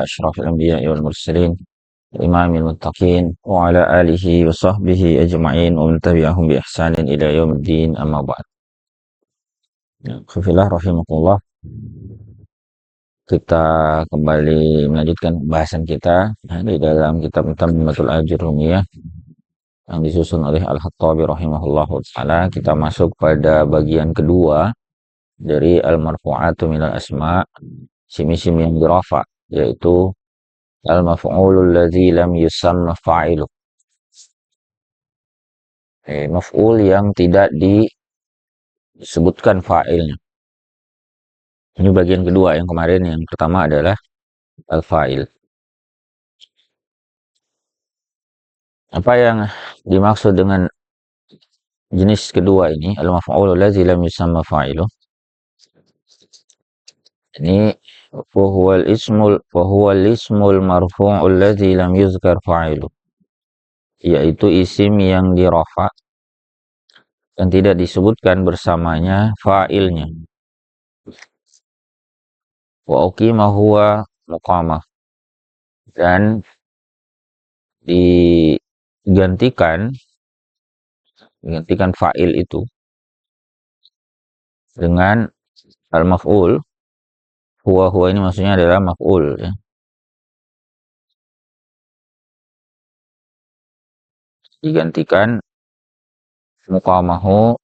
أشرف الأنبياء والمرسلين إمام المتقين وعلى آله وصحبه أجمعين ومن تبعهم بإحسان إلى يوم الدين أما بعد. Khufillah rahimakumullah, kita kembali melanjutkan pembahasan kita di dalam kitab Tamyimatul Ajurrumiyah yang disusun oleh Al-Khattabi rahimahullah ta'ala. Kita masuk pada bagian kedua dari al-marfu'atu minal asma', sim-sim yang dirafa, yaitu al-maf'ulul ladzi lam yusamma fa'iluh, maf'ul yang tidak disebutkan fa'ilnya. Ini bagian kedua. Yang kemarin yang pertama adalah al-fa'il. Apa yang dimaksud dengan jenis kedua ini, al-maf'ulul ladzi lam yusamma fa'iluh? Ini fahuwal ismul marfu'ul ladzi lam yuzkar fa'iluh, yaitu isim yang dirafa dan tidak disebutkan bersamanya fa'ilnya. Wa uqima huwa muqamah, dan digantikan fa'il itu dengan al-maf'ul. Huwa ini maksudnya adalah maf'ul, ya. Digantikan muqamahu,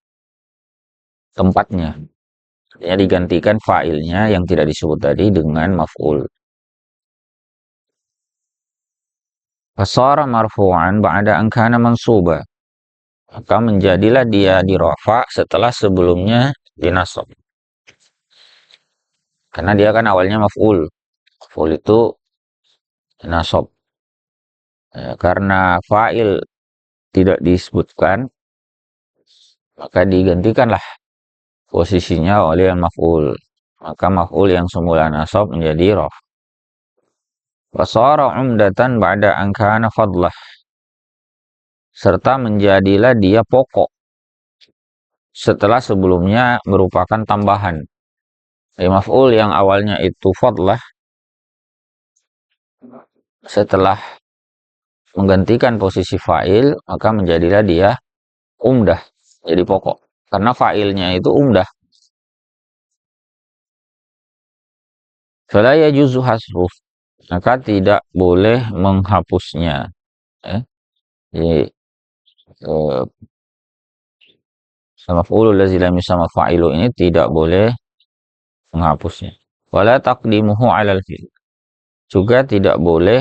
tempatnya. Artinya digantikan fa'ilnya yang tidak disebut tadi dengan maf'ul. Fasara marfu'an ba'da an kana mansuba, maka menjadilah dia dirafa setelah sebelumnya dinasab. Karena dia kan awalnya maf'ul. Maf'ul itu dinasab. Ya, karena fa'il tidak disebutkan, maka digantikanlah posisinya oleh maf'ul. Maka maf'ul yang semula nasab menjadi raf. Wasara umdatan ba'da an kana fadlah, serta menjadilah dia pokok setelah sebelumnya merupakan tambahan. Maf'ul yang awalnya itu fadlah, setelah menggantikan posisi fa'il, maka menjadilah dia umdah, jadi pokok. Karena fa'ilnya itu umdah. Fala yajuzu hasruf, maka tidak boleh menghapusnya. Jadi maf'ulul ladzi lam yusamma fa'ilu ini tidak boleh menghapusnya. Wala taqdimuhu 'alal fi'l, juga tidak boleh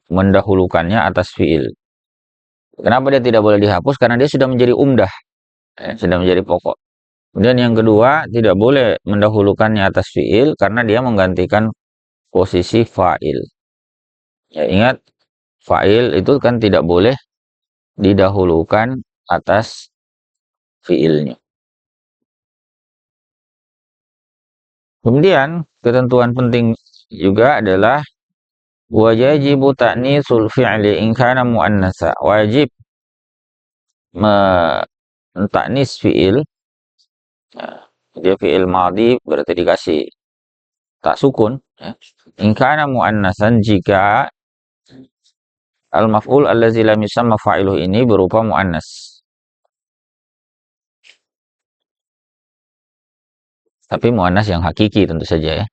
mendahulukannya atas fi'il. Kenapa dia tidak boleh dihapus? Karena dia sudah menjadi umdah, sudah menjadi pokok. Kemudian yang kedua, tidak boleh mendahulukannya atas fi'il karena dia menggantikan posisi fa'il. Ya, ingat, fa'il itu kan tidak boleh didahulukan atas fi'ilnya. Kemudian ketentuan penting juga adalah wajibu ta'nitsul fi'li in kana muannatsa. Wajib mentaknis fi'il, dia fi'il madhi berarti dikasih tak sukun, ya. In kana muannatsan, jika al-maf'ul allazi lam yusamma fa'iluh ini berupa muannas. Tapi muannas yang hakiki tentu saja, ya.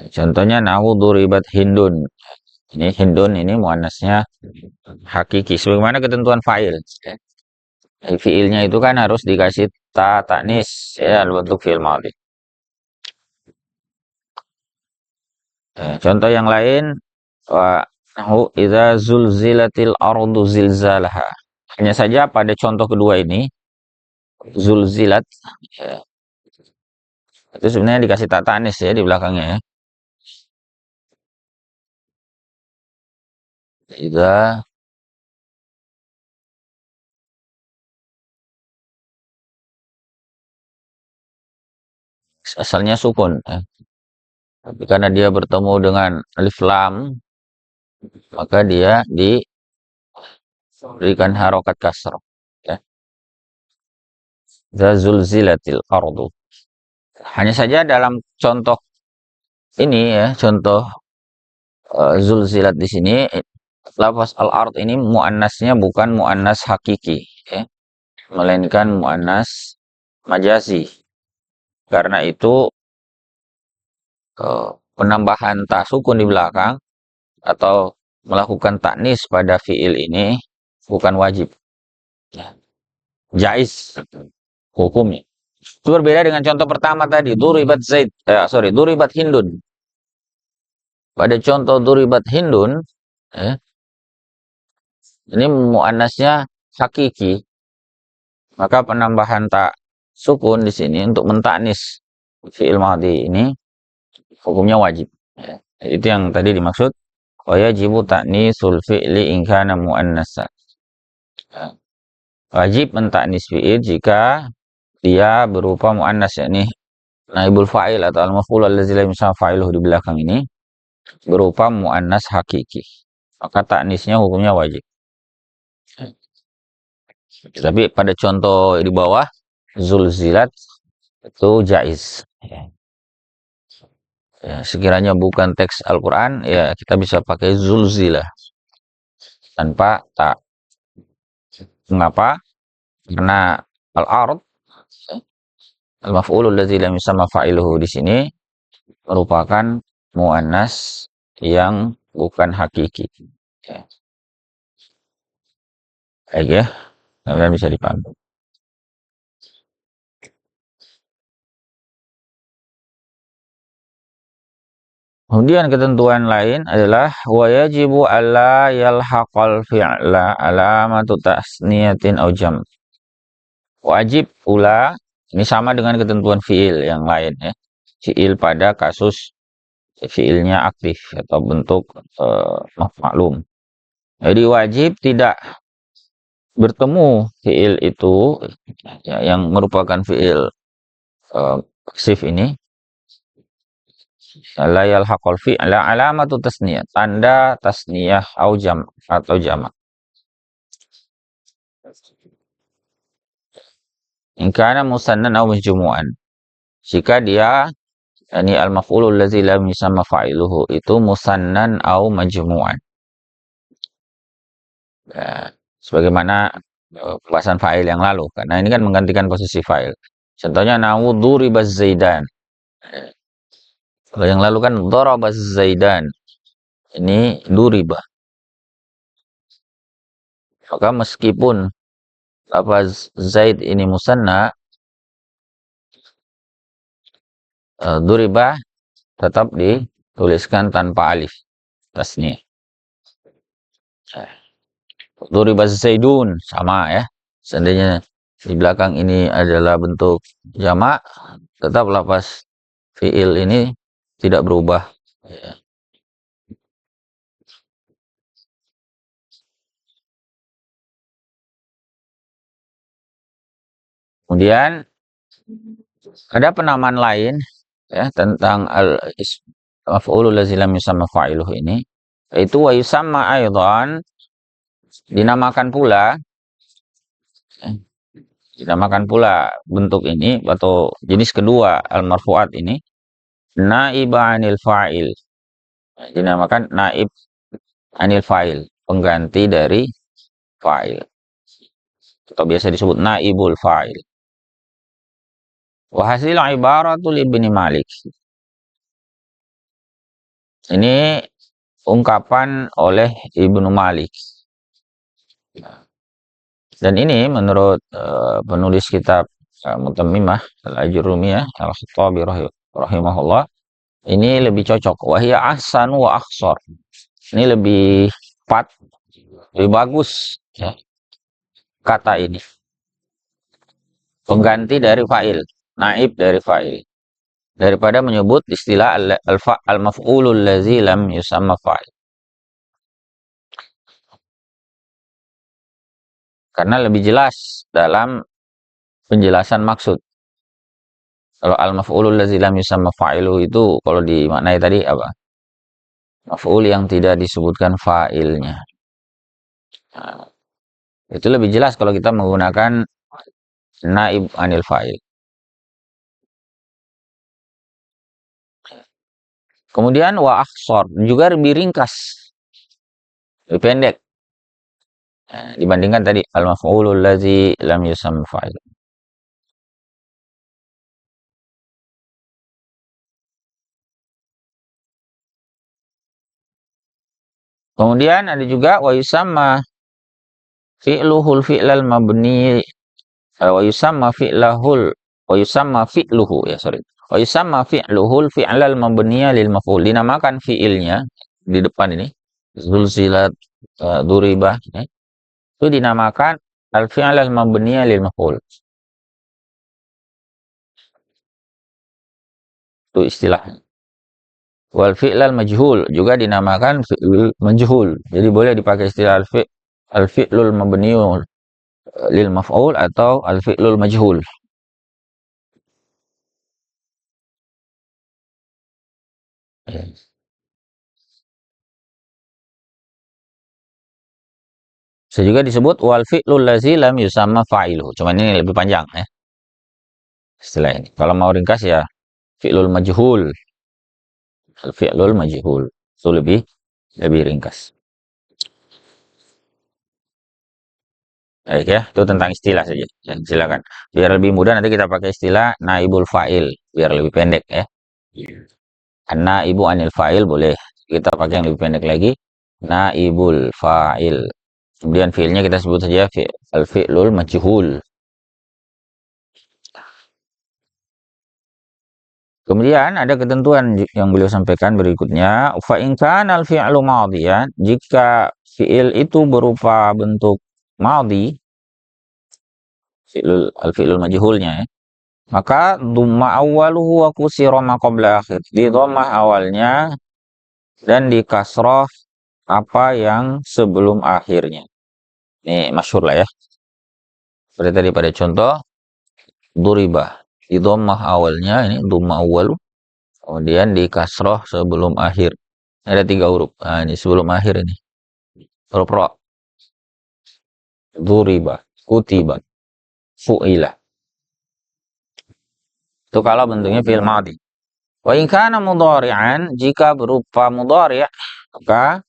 Contohnya nahu duribat hindun. Ini hindun, ini muannasnya hakiki sebagaimana ketentuan fa'il, ya. Fi'ilnya itu kan harus dikasih ta ta'nis, ya, bentuk fi'il madhi. Contoh yang lain, wa nahu idza zulzilatil ardu zilzalaha. Hanya saja pada contoh kedua ini, zulzilat, ya, itu sebenarnya dikasih ta ta'nis, ya, di belakangnya, ya. Idza asalnya sukun, ya. Tapi karena dia bertemu dengan alif lam, maka dia diberikan harokat kasrah, ya. Idza zulzilatil ardu. Hanya saja dalam contoh ini ya contoh zulzilat di sini lafaz al-ard ini muannasnya bukan muannas hakiki ya, melainkan muannas majazi. Karena itu penambahan ta sukun di belakang atau melakukan taknis pada fiil ini bukan wajib ya. Jaiz hukumnya. Itu berbeda dengan contoh pertama tadi, duribat Zaid, duribat Hindun. Pada contoh duribat Hindun, eh, ini muannasnya hakiki, maka penambahan tak sukun di sini untuk mentaknis fi'il madhi ini hukumnya wajib. Ya. Itu yang tadi dimaksud wa yajibu ta'nisul fi'li in kana muannasa. Ya. Wajib mentaknis fi'il jika dia berupa muannas, yakni naibul fa'il atau al-maf'ul allazi lam yusamma fa'iluhu di belakang ini berupa muannas hakiki. Maka taknisnya hukumnya wajib. Tapi pada contoh di bawah zulzilat itu jaiz. Ya, sekiranya bukan teks Al-Quran, ya kita bisa pakai zulzilah tanpa tak. Mengapa? Karena al-ard, al-maf'ulul ladzi lam yusamma fa'iluhu di sini merupakan muannas yang bukan hakiki. Ya. Baik ya, kalian bisa dipahami. Kemudian ketentuan lain adalah wa yajibu alla yalhaqal fi'la alamatu tasniyatin aw jam. Wajib pula, ini sama dengan ketentuan fi'il yang lain ya. Fi'il pada kasus fi'ilnya aktif atau bentuk maklum. Jadi wajib tidak bertemu fi'il itu ya, yang merupakan fi'il pasif ini la yalhaqal fi'la alamatu tasniyah, tanda tasniyah atau jamak. In kana musannan aw majmu'an. Jika dia ini al-maf'ulul ladzi lam yusamma fa'iluhu itu musannan aw majmu'an. Ya, sebagaimana pembahasan fa'il yang lalu, karena ini kan menggantikan posisi fa'il. Contohnya nawu duribaz zaidan. Kalau yang lalu kan darabaz zaidan. Ini duriba. Maka meskipun lafaz zaid ini musanna, duriba tetap dituliskan tanpa alif tasnya. Duriba zaidun sama ya. Seandainya di belakang ini adalah bentuk jamak, tetap lafaz fiil ini tidak berubah. Ya. Kemudian ada penamaan lain ya tentang al-maf'ulul ladzi lam yusamma fa'iluhu ini, yaitu wa yusamma aidan, dinamakan pula ya, dinamakan pula bentuk ini atau jenis kedua al-marfu'at ini naib anil fa'il. Dinamakan naib anil fa'il, pengganti dari fa'il atau biasa disebut naibul fa'il. Wa hasil ibaratul Ibni Malik. Ini ungkapan oleh Ibnu Malik. Dan ini menurut penulis kitab Mutammimah Al-Ajurumiyah Al-Khattabi rahimahullah, ini lebih cocok. Wahia ahsan wa akhsar. Ini lebih tepat, lebih bagus ya, kata ini. Pengganti dari fa'il, naib dari fa'il. Daripada menyebut istilah al-maf'ulul ladzi lam yusamma fa'il. Karena lebih jelas dalam penjelasan maksud. Kalau al-maf'ulul ladzi lam yusamma fa'ilu itu kalau dimaknai tadi apa? Maf'ul yang tidak disebutkan fa'ilnya. Nah, itu lebih jelas kalau kita menggunakan naib anil fa'il. Kemudian wa akhsar juga lebih ringkas, lebih pendek. Nah, dibandingkan tadi al-maf'ulul ladzi lam yusamma fa'il. Kemudian ada juga wa yusamma fi'luhul fi'lal mabni wa yusamma fi'lahul wa yusamma fi'luhu ya sorry. Wa yusamma fi'luhul fi'lal mabniya lil maf'ul. Dinamakan fi'ilnya di depan ini zulzilat duribah ya. Itu dinamakan al-fi'lal mabniya lil maf'ul. Itu istilahnya. Wal fi'lal majhul juga dinamakan fi'l majhul. Jadi boleh dipakai istilah al-fi'lul mabniul lil maf'ul atau al-fi'lul majhul. Bisa juga disebut wal fi'lul lazi lam yusamma fa'iluhu. Cuman ini lebih panjang ya istilah ini. Kalau mau ringkas ya fi'lul majhul. Al-fi'lul majhul. Itu lebih ringkas. Baik ya, itu tentang istilah saja. Ya, silakan. Biar lebih mudah nanti kita pakai istilah naibul fa'il biar lebih pendek ya. Naibu anil fa'il boleh. Kita pakai yang lebih pendek lagi. Naibul fa'il. Kemudian fi'ilnya kita sebut saja al-fi'lul majhul. Kemudian ada ketentuan yang beliau sampaikan berikutnya. Fa in kana al-fi'lu madhiyan, jika fi'il itu berupa bentuk madhi, al-fi'lul majhulnya ya, maka dhamma awwaluhu wa kusira ma qabla akhir. Di dhammah awalnya dan di kasrah apa yang sebelum akhirnya. Ini masyhur lah ya. Seperti tadi pada contoh duriba. Di dhammah awalnya ini dhamma awwalu, kemudian di kasroh sebelum akhir. Ada 3 huruf. Nah, ini sebelum akhir ini. Huruf ro. Duriba, kutiba, fu'ila. Itu kalau bentuknya fi'il madhi. Wa in kana mudhari'an, jika berupa mudhari', maka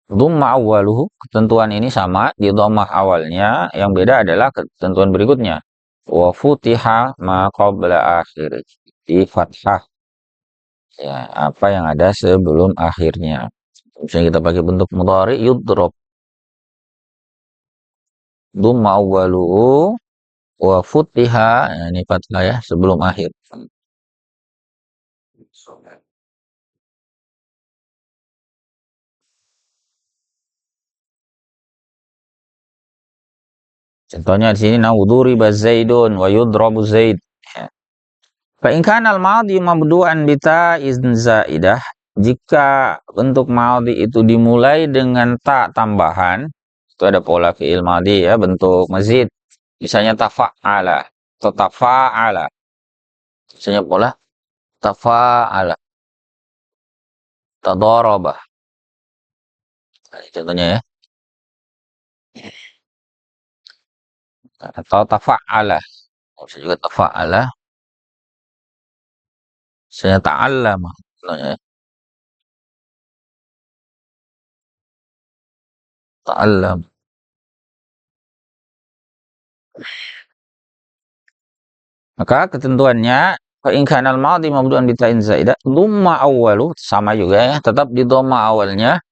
dhamma awwaluhu, ketentuan ini sama di dhammah awalnya, yang beda adalah ketentuan berikutnya. Wa futiha ma qabla akhir. Di fathah ya apa yang ada sebelum akhirnya. Misalnya kita pakai bentuk mudhari yudrob, dhamma awwaluhu wa futiha, ya, ini fathah ya sebelum akhir. Contohnya di sini naudhuriba zaidun wa yudrabu zaid. Ya. Fa in kana al-madhi mabdu'an bi ta'in zaidah, jika bentuk madhi itu dimulai dengan ta tambahan, itu ada pola fi'il madhi ya, bentuk mazid. Misalnya tafa'ala atau tafa'ala. Misalnya pola tafa'ala, tadaraba. Nah, contohnya ya. Atau tafa'ala. Bisa juga tafa'ala. Misalnya ta'allama. Contohnya ya. Ta'allam. Maka ketentuannya fa in kana al-madhi mabdu'an bi ta'in zaidah, dhamma awwalu sama juga ya, tetap di dhamma awalnya.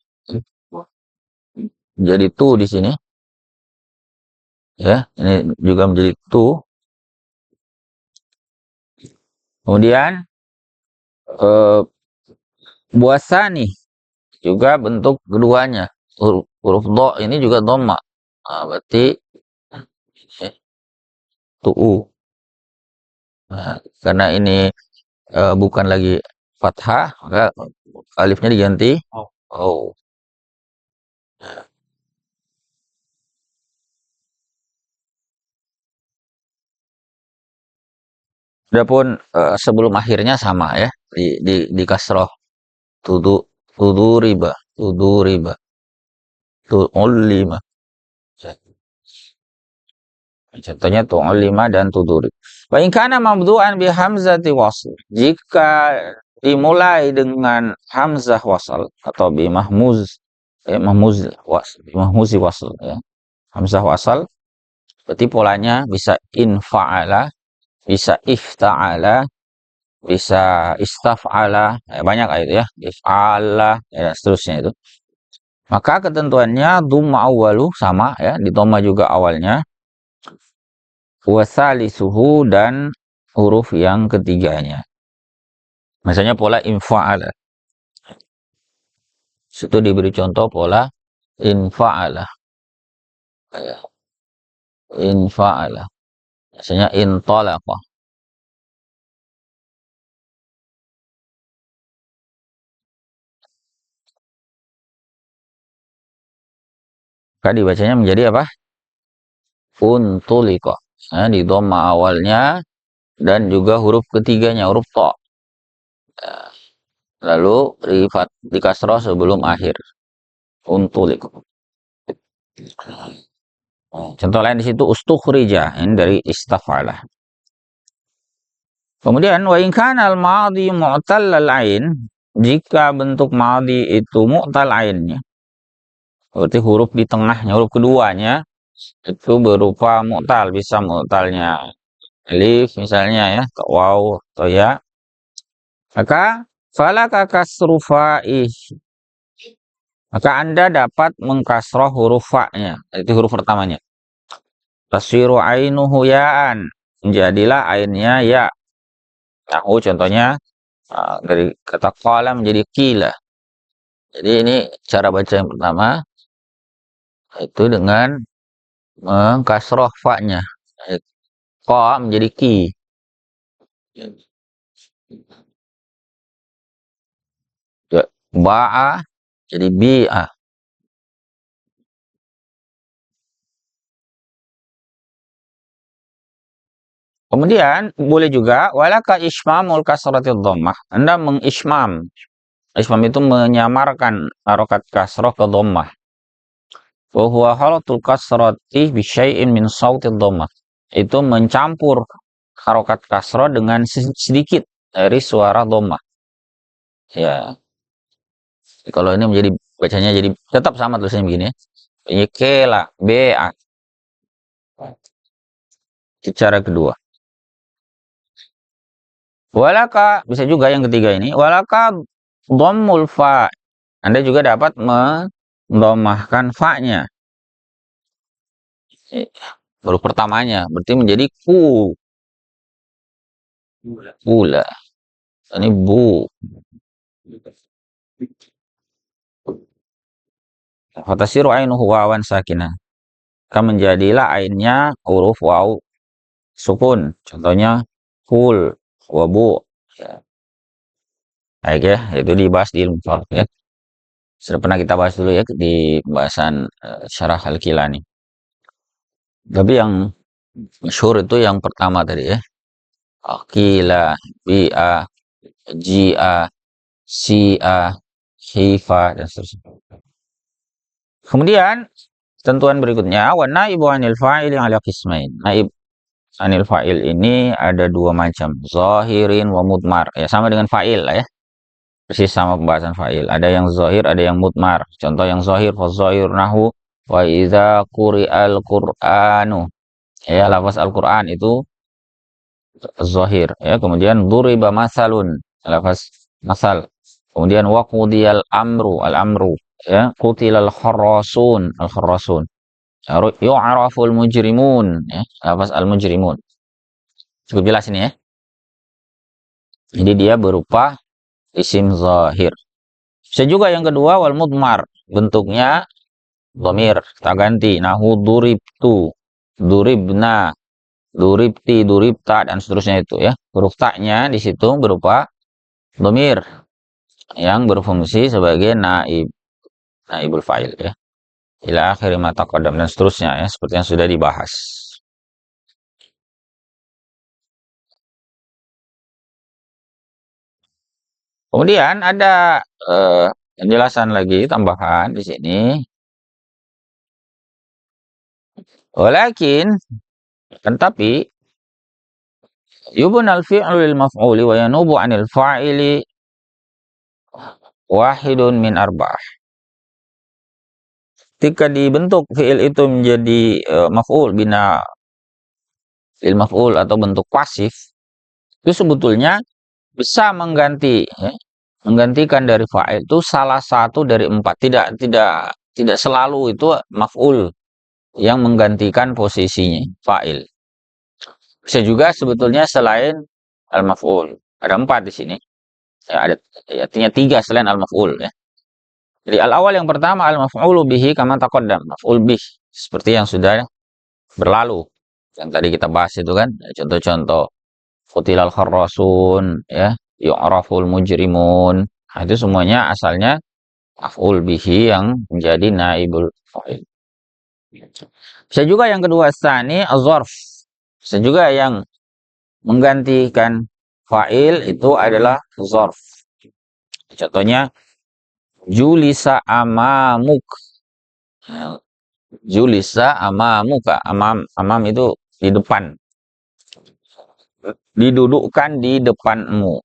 Jadi tu di sini. Ya, ini juga menjadi tu. Kemudian buasa nih juga bentuk keduanya. Huruf dha ini juga dhamma. Nah, berarti ya, tu'u. Nah, karena ini bukan lagi fathah, maka alifnya diganti oh. Adapun sebelum akhirnya sama ya, di kasroh tudu tudu riba tu'ul 5. Contohnya tu'ul 5 dan tuduri. Wa in kana mabdu'an bi hamzati wasl, jika dimulai dengan hamzah wasal atau bi mahmuz mahmuzi wasal ya. Hamzah wasal berarti polanya bisa infa'ala, bisa ifta'ala, bisa istaf'ala, banyak itu ya, if'ala ya seterusnya itu. Maka ketentuannya dhamma awwalu sama ya, di dhamma juga awalnya, wasalisuhu dan huruf yang ketiganya. Misalnya pola infa'ala. Situ diberi contoh pola infa'ala. Ya, infa'ala. Misalnya intalaqa. Maka dibacanya menjadi apa? Untuliqa. Nah, di dhamma awalnya dan juga huruf ketiganya, huruf ta. Lalu di kasrah sebelum akhir. Untuliqa. Contoh lain di situ ustukhrija, ini dari istafala. Kemudian wa in kana al-madhi mu'tallal ain, jika bentuk madhi itu mu'tal ainnya, berarti huruf di tengahnya, huruf keduanya itu berupa mu'tal, bisa mu'talnya alif misalnya ya, atau waw atau ya. Maka falaka kasru fa'ih. Maka Anda dapat mengkasroh huruf fa-nya, itu huruf pertamanya. Tasiru ainuhu ya'an, menjadilah ainnya ya. Nahu contohnya dari kata qala menjadi qila. Jadi ini cara baca yang pertama, itu dengan mengkasroh fa-nya. Qa menjadi ki. Ba'a jadi bi'a. Kemudian boleh juga walaka ismamul kasratil dhammah. Anda mengismam. Ismam itu menyamarkan harokat kasroh ke dhammah. Wa huwa halatul kasrati bi syai'in min sautid dhammah. Itu mencampur harokat kasroh dengan sedikit dari suara dhammah. Ya. Kalau ini menjadi bacanya jadi tetap sama tulisannya begini ya. Ini kela, ba. Cara kedua. Walaka, bisa juga yang ketiga ini. Walaka dhammul fa. Anda juga dapat mendomahkan fa-nya. Baru pertamanya. Berarti menjadi ku. Pula. Ini bu. Fatasiru ainuhu wawan sakinah. Maka menjadilah ainnya huruf waw sukun. Contohnya kul, wabu. Ya. Baik ya, itu dibahas di ilmu falak ya. Sudah pernah kita bahas dulu ya di bahasan syarah al-Kilani. Tapi yang masyhur itu yang pertama tadi ya. Akila, bi'a, ji'a, si'a, hifa, dan seterusnya. Kemudian tentuan berikutnya, wa naibu anil fa'ili ala qismain. Naib anil fa'il ini ada dua macam, zahirin wa mudmar. Ya sama dengan fa'il lah ya. Persis sama pembahasan fa'il. Ada yang zahir, ada yang mudmar. Contoh yang zahir, fa zahir nahu wa idza quri'al qur'anu. Ya, lafaz Al-Qur'an itu zahir ya. Kemudian duriba masalun, lafaz masal. Kemudian waqudiyal amru, al-amru ya, qutilal kharrasun, al-kharrasun. Yu'raful mujrimun ya, lafaz al-mujrimun. Cukup jelas ini ya. Jadi dia berupa isim zahir. Bisa juga yang kedua wal mudmar, bentuknya dhamir, kita ganti. Nahu duribtu, duribna, duribti, duribta, dan seterusnya itu ya. Huruf ta-nya di situ berupa dhamir yang berfungsi sebagai naibul fa'il ya. Ila akhir ma taqaddam, dan seterusnya ya, seperti yang sudah dibahas. Kemudian ada penjelasan lagi tambahan di sini. Walakin, tapi yubun al-fi'lu lil maf'uli wa yanubu 'anil fa'ili wahidun min arba'ah. Ketika dibentuk fi'il itu menjadi maf'ul bina fi'il maf'ul atau bentuk pasif, itu sebetulnya bisa menggantikan dari fa'il itu salah satu dari empat. Tidak selalu itu maf'ul yang menggantikan posisinya fa'il. Bisa juga sebetulnya selain al-maf'ul. Ada empat di sini. Ya, artinya tiga selain al-maf'ul ya. Jadi al-awal yang pertama al-maf'ulu bihi kama taqaddam, maf'ul bih seperti yang sudah berlalu. Yang tadi kita bahas itu kan, contoh-contoh qutilal kharrasun ya, yu'raful mujrimun. Nah, itu semuanya asalnya maf'ul bihi yang menjadi naibul fa'il. Bisa juga yang kedua tsani az-zarf. Bisa juga yang menggantikan fa'il itu adalah zarf. Contohnya julisa amamuk. Julisa amamuka. Amam itu di depan. Didudukkan di depanmu.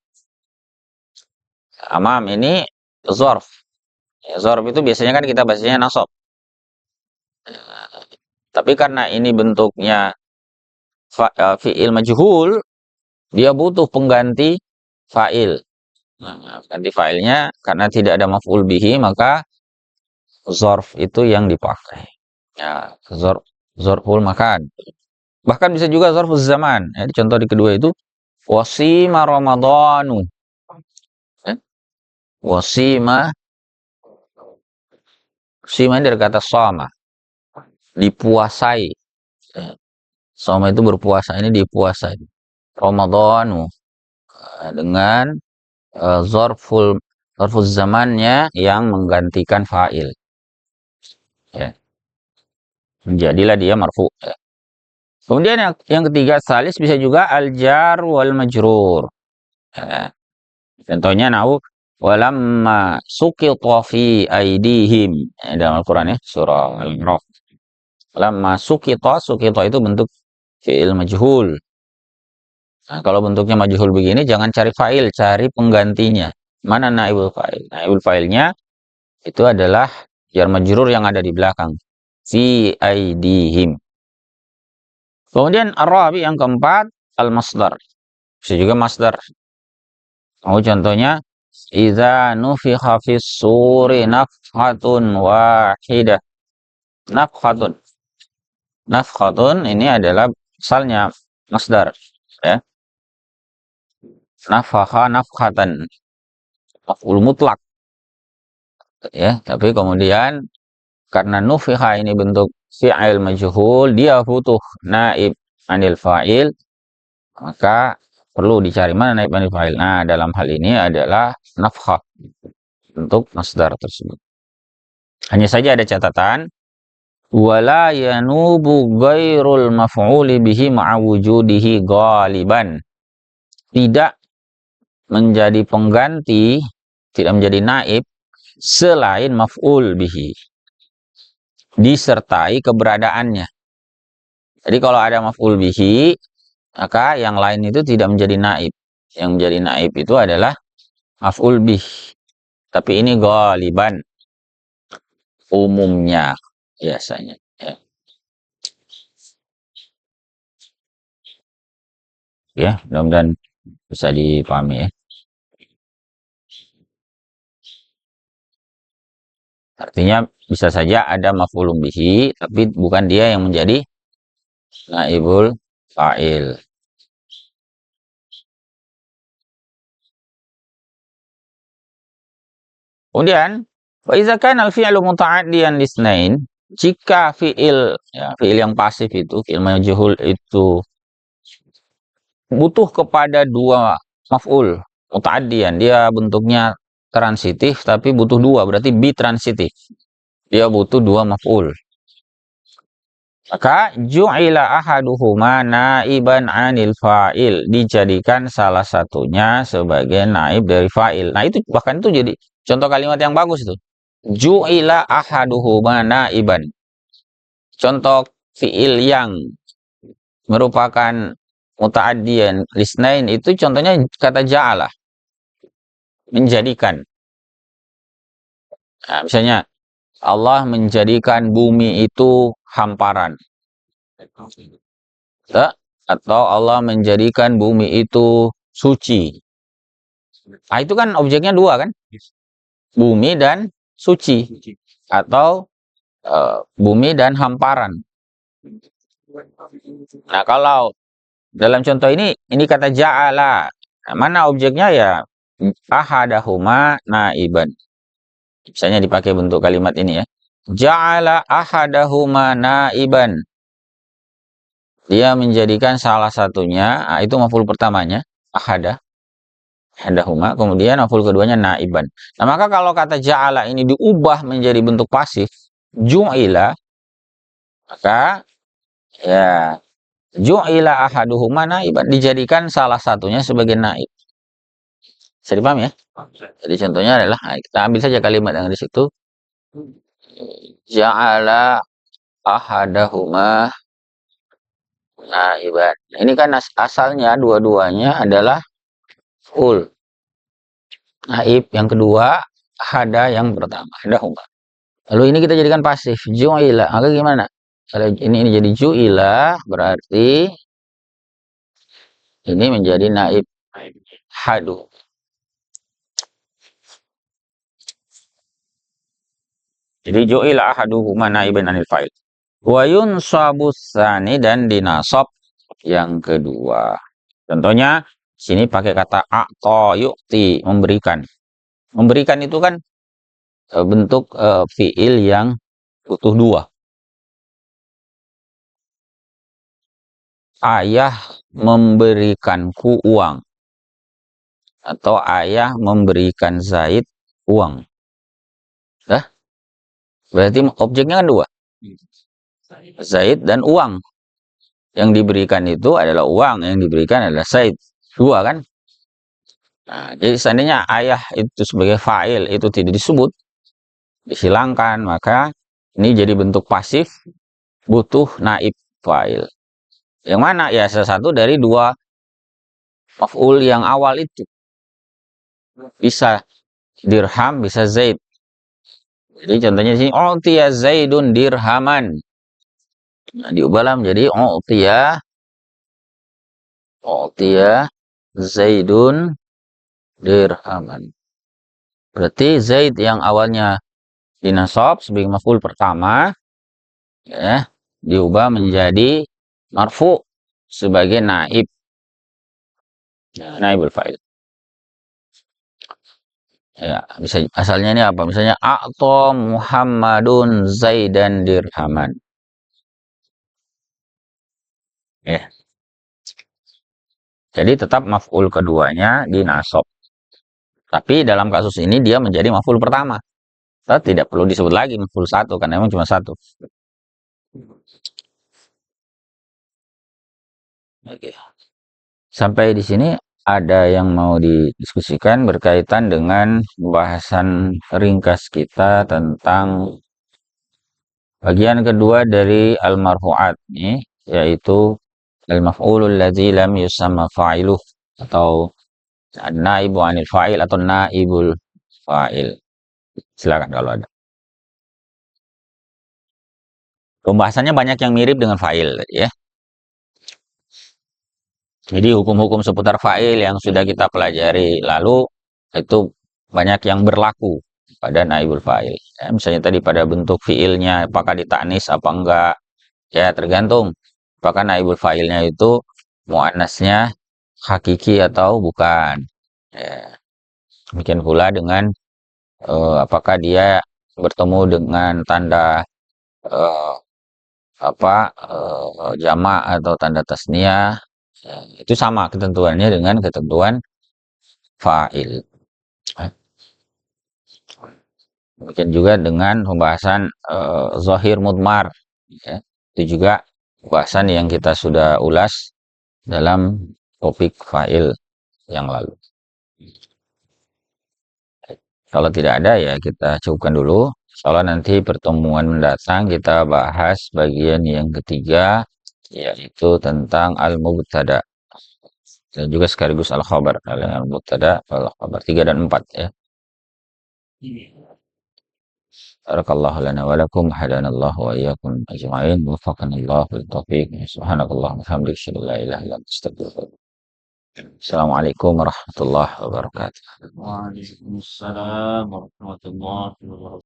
Amam ini zarf. Ya, zarf itu biasanya kan kita bahasanya nasab. Tapi karena ini bentuknya fi'il majhul, dia butuh pengganti fa'il. Nah, ganti fa'ilnya karena tidak ada maf'ul bihi, maka zarf itu yang dipakai. Ya, zarful makan. Bahkan bisa juga zarful zaman. Ya, contoh di kedua itu wasima ramadhanu. Ya, wasima sima dari kata sama, dipuasai. Ya, sama itu berpuasa, ini dipuasai. Ramadhanu dengan zarful zamannya yang menggantikan fa'il. Ya. Jadilah dia marfu. Ya. Kemudian yang ketiga salis bisa juga al-jar wal majrur. Ya. Contohnya nahu walamma suqita fi aidihim. Ya, dalam Al-Qur'an ya, surah Al-Imran. Walamma suqita itu bentuk fi'il majhul. Nah, kalau bentuknya majhul begini jangan cari fa'il, cari penggantinya. Mana naibul fa'il? Naibul fa'ilnya itu adalah jar majrur yang ada di belakang. Fi aidihim. Kemudian ar-rabi yang keempat al-masdar. Bisa juga masdar. Contohnya idza nufikha fis suri nafhatun wahidah. Nafhatun. Nafhatun ini adalah asalnya masdar ya. Nafakha nafkhatan. Maf'ul mutlak. Ya, tapi kemudian karena nufikha ini bentuk fi'il majhul, dia butuh naib anil fa'il, maka perlu dicari mana naib anil fa'il. Nah, dalam hal ini adalah nafkhah untuk masdar tersebut. Hanya saja ada catatan wala yanubu ghairul maf'uli bihi ma'a wujudihi ghaliban. Tidak menjadi pengganti, tidak menjadi naib selain maf'ul bihi disertai keberadaannya. Jadi kalau ada maf'ul bihi, maka yang lain itu tidak menjadi naib. Yang menjadi naib itu adalah maf'ul bih. Tapi ini ghaliban, umumnya biasanya. Ya, ya mudah-mudahan bisa dipahami ya. Artinya bisa saja ada maf'ulun bihi, tapi bukan dia yang menjadi naibul fa'il. Kemudian, wa idza kana al-fi'lu muta'addiyan lisnain, jika fi'il yang pasif itu, fi'il majhul itu butuh kepada dua maf'ul, muta'addiyan, dia bentuknya transitif tapi butuh dua, berarti bitransitif. Dia butuh dua maf'ul. Maka ju'ila ahaduhuma naiban 'anil fa'il, dijadikan salah satunya sebagai naib dari fa'il. Nah, itu bahkan itu jadi contoh kalimat yang bagus itu. Ju'ila ahaduhuma naiban. Contoh fi'il yang merupakan muta'addiyan lisnain itu contohnya kata ja'ala, menjadikan. Nah, misalnya Allah menjadikan bumi itu hamparan. Atau Allah menjadikan bumi itu suci. Nah, itu kan objeknya dua kan? Bumi dan suci. Atau bumi dan hamparan. Nah, kalau dalam contoh ini kata ja'ala. Nah, mana objeknya ya? Ahadahuma naiban. Misalnya dipakai bentuk kalimat ini ya. Ja'ala ahadahuma naiban. Dia menjadikan salah satunya, itu maf'ul pertamanya, ahadahuma, kemudian maf'ul keduanya naiban. Nah, maka kalau kata ja'ala ini diubah menjadi bentuk pasif, ju'ila, maka ya ju'ila ahaduhuma naiban, dijadikan salah satunya sebagai naib. Bisa dipahami ya? Jadi contohnya adalah, kita ambil saja kalimat yang di situ. Ja'ala ahadahuma naiban. Nah, ini kan asalnya dua-duanya adalah full. Naib yang kedua, hada yang pertama, hadahuma. Lalu ini kita jadikan pasif, ju'ila. Maka gimana? Kalau ini jadi ju'ila, berarti ini menjadi naib hadu. Jadi ju'ila ahaduhuma naiban anil fa'il. Wa yunsabus tsani, dan dinasab yang kedua. Contohnya sini pakai kata a'ta yu'ti, memberikan. Memberikan itu kan bentuk fiil yang butuh dua. Ayah memberikanku uang, atau ayah memberikan Zaid uang. Dah, berarti objeknya kan dua, Zaid dan uang. Yang diberikan itu adalah uang, yang diberikan adalah Zaid. Dua kan? Nah, jadi seandainya ayah itu sebagai fa'il itu tidak disebut, dihilangkan, maka ini jadi bentuk pasif, butuh naib fa'il. Yang mana? Ya salah satu dari dua maf'ul yang awal itu. Bisa dirham, bisa Zaid. Jadi contohnya sini, u'tiya Zaidun dirhaman. Nah, diubahlah menjadi u'tiya Zaidun dirhaman. Berarti Zaid yang awalnya dinasab sebagai maf'ul pertama, ya, diubah menjadi marfu sebagai naib. Naibul fa'il. Ya, bisa asalnya ini apa? Misalnya a'ta Muhammadun Zaidan dirhaman. Ya. Jadi tetap maf'ul keduanya dinasab. Tapi dalam kasus ini dia menjadi maf'ul pertama. Tidak perlu disebut lagi maf'ul satu karena memang cuma satu. Oke. Sampai di sini ada yang mau didiskusikan berkaitan dengan pembahasan ringkas kita tentang bagian kedua dari al-marfu'at nih, yaitu al-maf'ulul ladzi lam yusamma fa'iluh, atau naibu anil fa'il, atau naibul fa'il. Silakan kalau ada. Pembahasannya banyak yang mirip dengan fa'il ya. Jadi hukum-hukum seputar fa'il yang sudah kita pelajari lalu itu banyak yang berlaku pada naibul fa'il. Ya, misalnya tadi pada bentuk fi'ilnya apakah ditanis apa enggak, ya tergantung apakah naibul fa'ilnya itu muannasnya hakiki atau bukan. Ya. Demikian pula dengan apakah dia bertemu dengan tanda eh, jamak atau tanda tasniah. Ya, itu sama ketentuannya dengan ketentuan fa'il. Demikian juga dengan pembahasan zahir mudmar. Ya. Itu juga pembahasan yang kita sudah ulas dalam topik fa'il yang lalu. Kalau tidak ada ya kita cukupkan dulu. Soalnya nanti pertemuan mendatang kita bahas bagian yang ketiga, yaitu tentang al-mubtada. Dan juga sekaligus al-khabar. Al-mubtada, al-khabar 3 dan 4 ya. Barakallahu lana wa lakum, hadanallahu wa iyyakum ajma'in, waffaqanallahu bil taufiq. Subhanakallahumma wa bihamdika, asyhadu an la ilaha illa anta, astaghfiruka. Assalamualaikum warahmatullahi wabarakatuh. Waalaikumsalam warahmatullahi wabarakatuh.